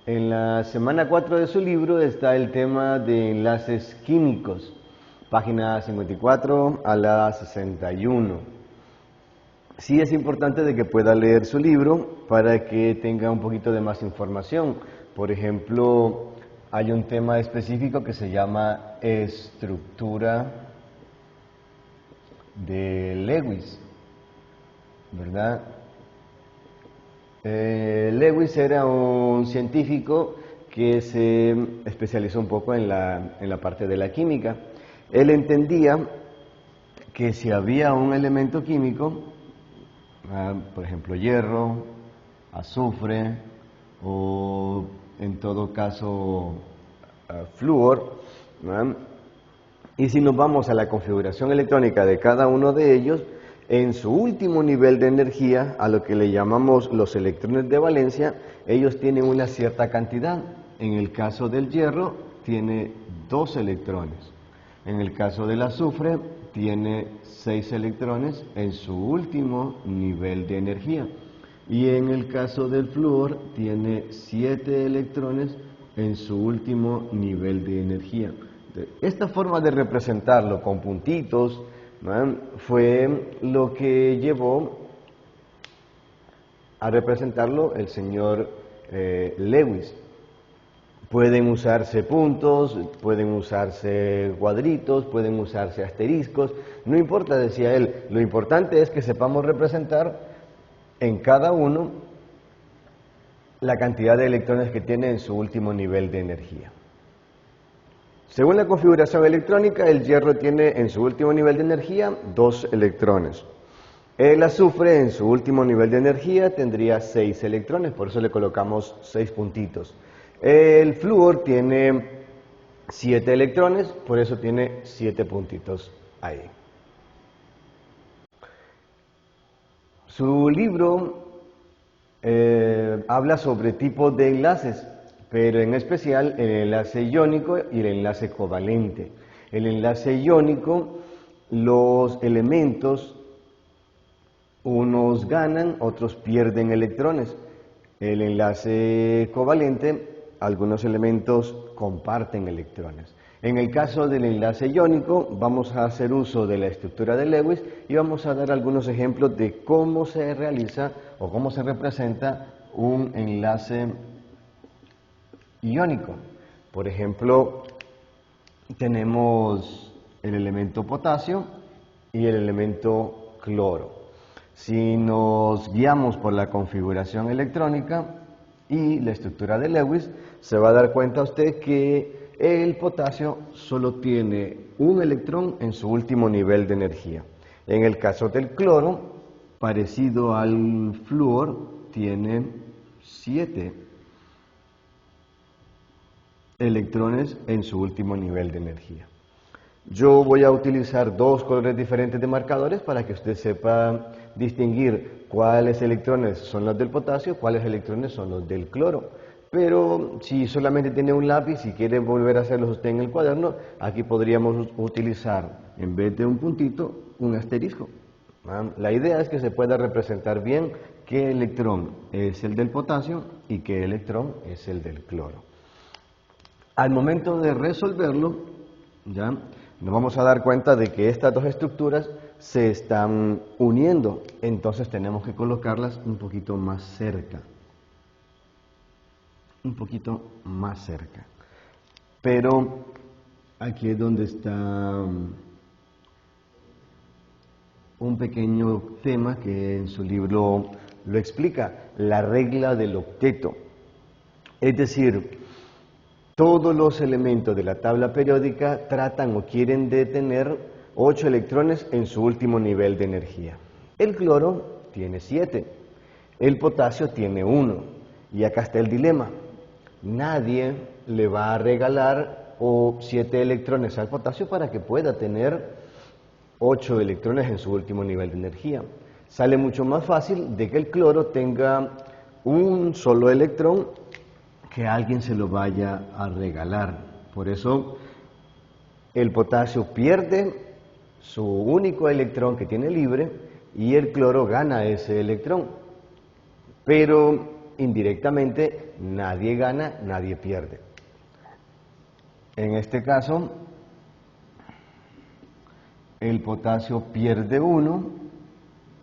En la semana 4 de su libro está el tema de enlaces químicos, página 54 a la 61. Sí es importante de que pueda leer su libro para que tenga un poquito de más información. Por ejemplo, hay un tema específico que se llama estructura de Lewis, ¿verdad? Lewis era un científico que se especializó un poco en la parte de la química. Él entendía que si había un elemento químico, por ejemplo hierro, azufre o en todo caso flúor, ¿verdad? Y si nos vamos a la configuración electrónica de cada uno de ellos, en su último nivel de energía, a lo que le llamamos los electrones de valencia, ellos tienen una cierta cantidad. En el caso del hierro, tiene 2 electrones. En el caso del azufre, tiene 6 electrones en su último nivel de energía. Y en el caso del flúor, tiene 7 electrones en su último nivel de energía. Esta forma de representarlo con puntitos, ¿no?, fue lo que llevó a representarlo el señor Lewis. Pueden usarse puntos, pueden usarse cuadritos, pueden usarse asteriscos, no importa, decía él, lo importante es que sepamos representar en cada uno la cantidad de electrones que tiene en su último nivel de energía. Según la configuración electrónica, el hierro tiene en su último nivel de energía 2 electrones. El azufre en su último nivel de energía tendría 6 electrones, por eso le colocamos 6 puntitos. El flúor tiene 7 electrones, por eso tiene 7 puntitos ahí. Su libro habla sobre tipos de enlaces, pero en especial el enlace iónico y el enlace covalente. El enlace iónico, los elementos, unos ganan, otros pierden electrones. El enlace covalente, algunos elementos comparten electrones. En el caso del enlace iónico, vamos a hacer uso de la estructura de Lewis y vamos a dar algunos ejemplos de cómo se realiza o cómo se representa un enlace iónico. Por ejemplo, tenemos el elemento potasio y el elemento cloro. Si nos guiamos por la configuración electrónica y la estructura de Lewis, se va a dar cuenta usted que el potasio solo tiene un electrón en su último nivel de energía. En el caso del cloro, parecido al flúor, tiene 7 electrones en su último nivel de energía. Yo voy a utilizar 2 colores diferentes de marcadores para que usted sepa distinguir cuáles electrones son los del potasio, cuáles electrones son los del cloro. Pero si solamente tiene un lápiz y quiere volver a hacerlo usted en el cuaderno, aquí podríamos utilizar, en vez de un puntito, un asterisco. La idea es que se pueda representar bien qué electrón es el del potasio y qué electrón es el del cloro. Al momento de resolverlo, ¿ya?, nos vamos a dar cuenta de que estas 2 estructuras se están uniendo, entonces tenemos que colocarlas un poquito más cerca. Un poquito más cerca. Pero aquí es donde está un pequeño tema que en su libro lo explica, la regla del octeto. Es decir, todos los elementos de la tabla periódica tratan o quieren de tener 8 electrones en su último nivel de energía. El cloro tiene 7, el potasio tiene 1, y acá está el dilema. Nadie le va a regalar 7 electrones al potasio para que pueda tener 8 electrones en su último nivel de energía. Sale mucho más fácil de que el cloro tenga un solo electrón que alguien se lo vaya a regalar. Por eso el potasio pierde su único electrón que tiene libre y el cloro gana ese electrón. Pero indirectamente nadie gana, nadie pierde. En este caso, el potasio pierde 1,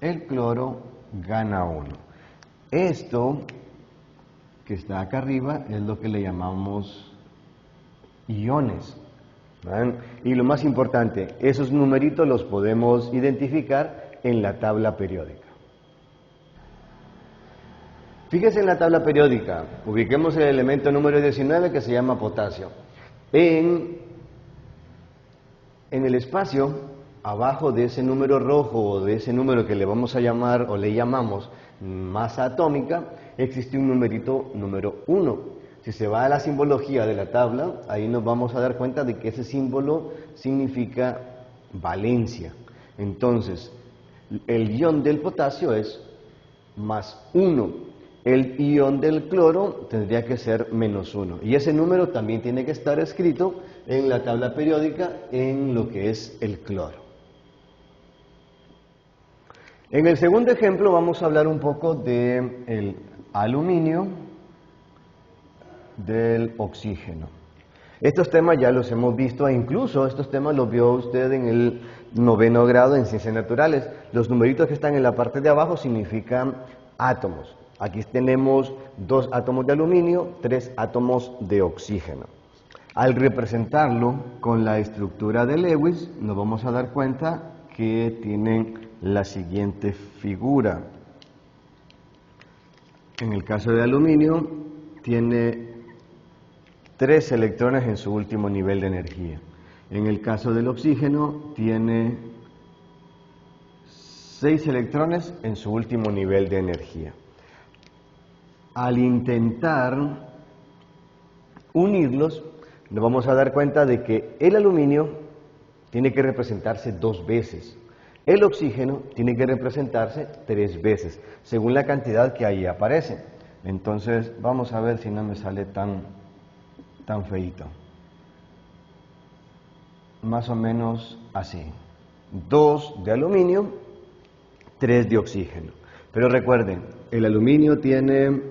el cloro gana 1. Esto que está acá arriba es lo que le llamamos iones. ¿Ven? Y lo más importante, esos numeritos los podemos identificar en la tabla periódica. Fíjese en la tabla periódica, ubiquemos el elemento número 19 que se llama potasio. En el espacio, abajo de ese número rojo o de ese número que le vamos a llamar o le llamamos masa atómica, existe un numerito número 1. Si se va a la simbología de la tabla, ahí nos vamos a dar cuenta de que ese símbolo significa valencia. Entonces, el ion del potasio es más 1. El ion del cloro tendría que ser menos 1. Y ese número también tiene que estar escrito en la tabla periódica en lo que es el cloro. En el segundo ejemplo vamos a hablar un poco del aluminio, del oxígeno. Estos temas ya los hemos visto e incluso estos temas los vio usted en el 9º grado en Ciencias Naturales. Los numeritos que están en la parte de abajo significan átomos. Aquí tenemos 2 átomos de aluminio, 3 átomos de oxígeno. Al representarlo con la estructura de Lewis, nos vamos a dar cuenta que tienen la siguiente figura. En el caso de aluminio, tiene 3 electrones en su último nivel de energía. En el caso del oxígeno, tiene 6 electrones en su último nivel de energía. Al intentar unirlos, nos vamos a dar cuenta de que el aluminio tiene que representarse 2 veces. El oxígeno tiene que representarse 3 veces, según la cantidad que ahí aparece. Entonces, vamos a ver si no me sale tan feito. Más o menos así. 2 de aluminio, 3 de oxígeno. Pero recuerden, el aluminio tiene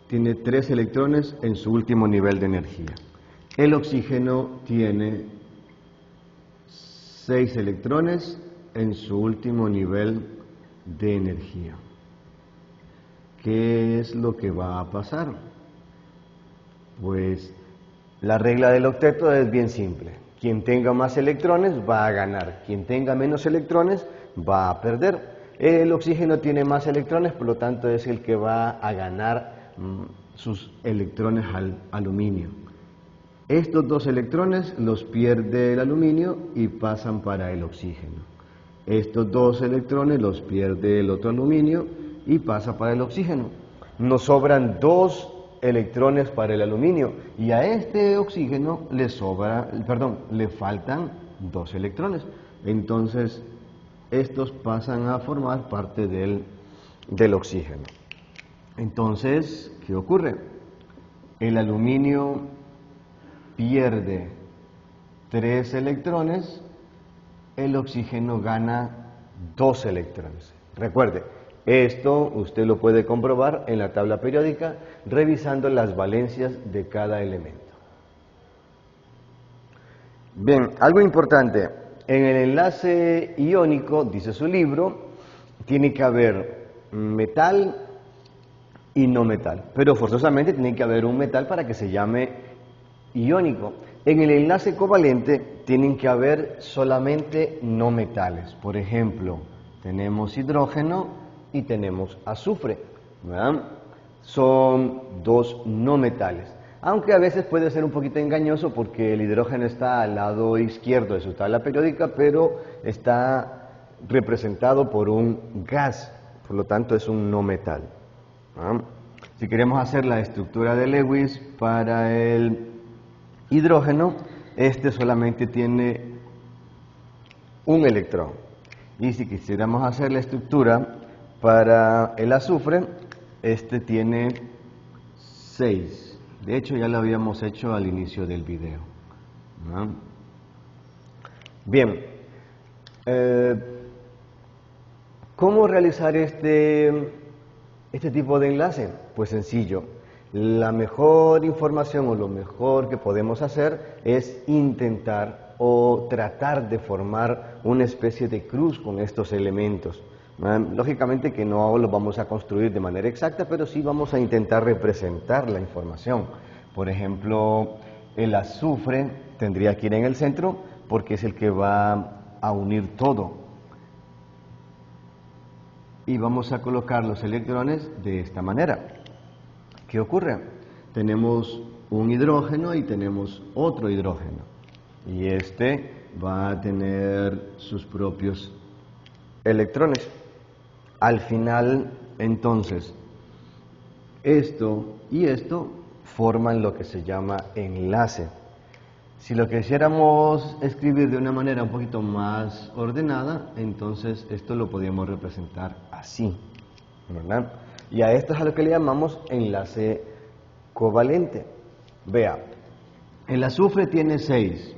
3 electrones en su último nivel de energía. El oxígeno tiene 6 electrones en su último nivel de energía. ¿Qué es lo que va a pasar? Pues la regla del octeto es bien simple. Quien tenga más electrones va a ganar. Quien tenga menos electrones va a perder. El oxígeno tiene más electrones, por lo tanto es el que va a ganar sus electrones al aluminio. Estos 2 electrones los pierde el aluminio y pasan para el oxígeno. Estos 2 electrones los pierde el otro aluminio y pasa para el oxígeno. Nos sobran 2 electrones para el aluminio y a este oxígeno le faltan 2 electrones. Entonces, estos pasan a formar parte del oxígeno. Entonces, ¿qué ocurre? El aluminio pierde 3 electrones, el oxígeno gana 2 electrones. Recuerde, esto usted lo puede comprobar en la tabla periódica revisando las valencias de cada elemento. Bien, algo importante, en el enlace iónico, dice su libro, tiene que haber metal y no metal, pero forzosamente tiene que haber un metal para que se llame iónico. En el enlace covalente tienen que haber solamente no metales. Por ejemplo, tenemos hidrógeno y tenemos azufre, ¿verdad? Son 2 no metales. Aunque a veces puede ser un poquito engañoso porque el hidrógeno está al lado izquierdo de su tabla periódica, pero está representado por un gas, por lo tanto es un no metal. Si queremos hacer la estructura de Lewis para el hidrógeno, este solamente tiene un electrón. Y si quisiéramos hacer la estructura para el azufre, este tiene 6. De hecho, ya lo habíamos hecho al inicio del video. Bien, ¿cómo realizar este este tipo de enlace? Pues sencillo. La mejor información o lo mejor que podemos hacer es intentar o tratar de formar una especie de cruz con estos elementos. Lógicamente que no lo vamos a construir de manera exacta, pero sí vamos a intentar representar la información. Por ejemplo, el azufre tendría que ir en el centro porque es el que va a unir todo. Y vamos a colocar los electrones de esta manera. ¿Qué ocurre? Tenemos un hidrógeno y tenemos otro hidrógeno. Y este va a tener sus propios electrones. Al final, entonces, esto y esto forman lo que se llama enlace. Si lo quisiéramos escribir de una manera un poquito más ordenada, entonces esto lo podríamos representar así, ¿verdad? Y a esto es a lo que le llamamos enlace covalente. Vea, el azufre tiene 6,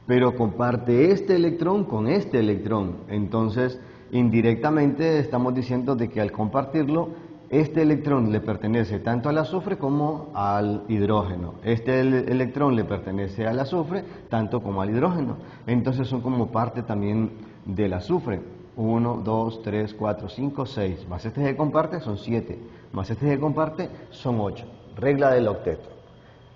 pero comparte este electrón con este electrón. Entonces, indirectamente estamos diciendo de que al compartirlo, este electrón le pertenece tanto al azufre como al hidrógeno. Este electrón le pertenece al azufre tanto como al hidrógeno. Entonces son como parte también del azufre. 1, 2, 3, 4, 5, 6. Más este que comparte son 7. Más este que comparte son 8. Regla del octeto.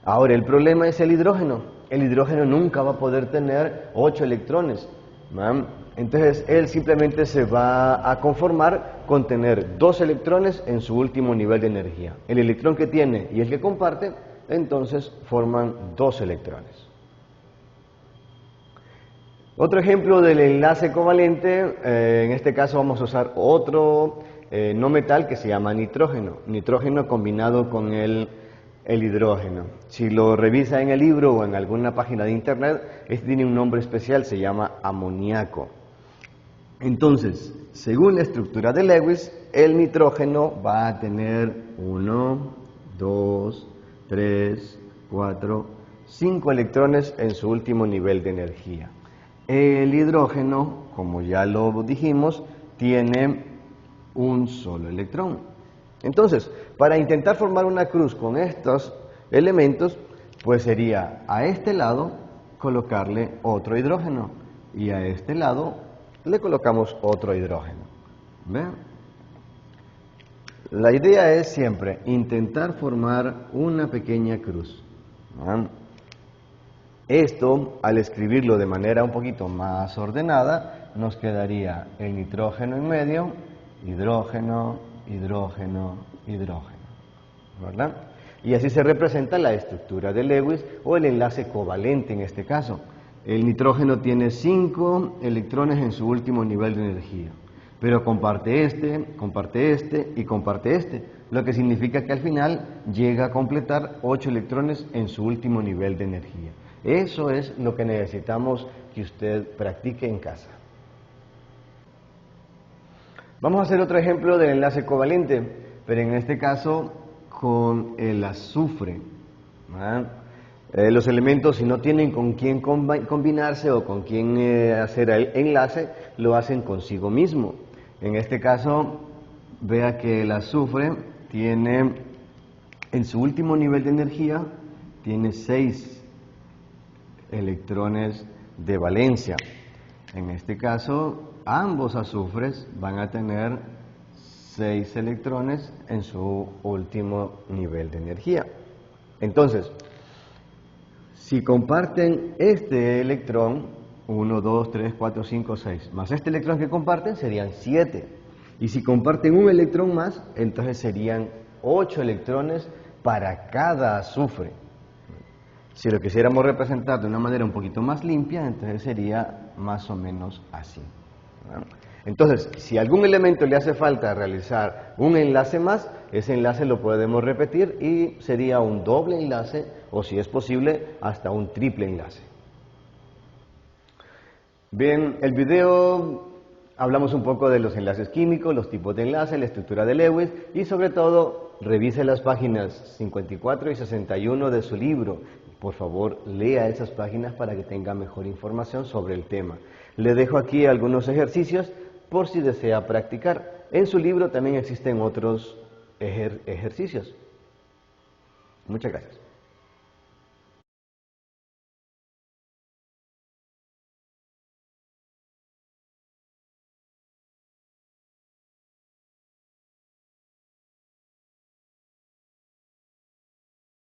Ahora, el problema es el hidrógeno. El hidrógeno nunca va a poder tener 8 electrones. Entonces, él simplemente se va a conformar con tener 2 electrones en su último nivel de energía. El electrón que tiene y el que comparte, entonces forman 2 electrones. Otro ejemplo del enlace covalente, en este caso vamos a usar otro no metal que se llama nitrógeno. Nitrógeno combinado con el hidrógeno. Si lo revisa en el libro o en alguna página de internet, este tiene un nombre especial, se llama amoníaco. Entonces, según la estructura de Lewis, el nitrógeno va a tener 1, 2, 3, 4, 5 electrones en su último nivel de energía. El hidrógeno, como ya lo dijimos, tiene un solo electrón. Entonces, para intentar formar una cruz con estos elementos, pues sería a este lado colocarle otro hidrógeno y a este lado le colocamos otro hidrógeno. ¿Ven? La idea es siempre intentar formar una pequeña cruz. ¿Ven? Esto, al escribirlo de manera un poquito más ordenada, nos quedaría el nitrógeno en medio, hidrógeno, hidrógeno, hidrógeno, ¿verdad? Y así se representa la estructura de Lewis o el enlace covalente en este caso. El nitrógeno tiene 5 electrones en su último nivel de energía, pero comparte este y comparte este, lo que significa que al final llega a completar 8 electrones en su último nivel de energía. Eso es lo que necesitamos que usted practique en casa. Vamos a hacer otro ejemplo del enlace covalente, pero en este caso con el azufre. Los elementos, si no tienen con quién combinarse o con quién hacer el enlace, lo hacen consigo mismo. En este caso, vea que el azufre tiene, en su último nivel de energía, tiene 6 electrones de valencia. En este caso, ambos azufres van a tener 6 electrones en su último nivel de energía. Entonces, si comparten este electrón, 1, 2, 3, 4, 5, 6, más este electrón que comparten serían 7. Y si comparten un electrón más, entonces serían 8 electrones para cada azufre. Si lo quisiéramos representar de una manera un poquito más limpia, entonces sería más o menos así. Entonces, si a algún elemento le hace falta realizar un enlace más, ese enlace lo podemos repetir y sería un doble enlace o, si es posible, hasta un triple enlace. Bien, el video hablamos un poco de los enlaces químicos, los tipos de enlace, la estructura de Lewis y, sobre todo, revise las páginas 54 y 61 de su libro. Por favor, lea esas páginas para que tenga mejor información sobre el tema. Le dejo aquí algunos ejercicios por si desea practicar. En su libro también existen otros ejercicios. Muchas gracias.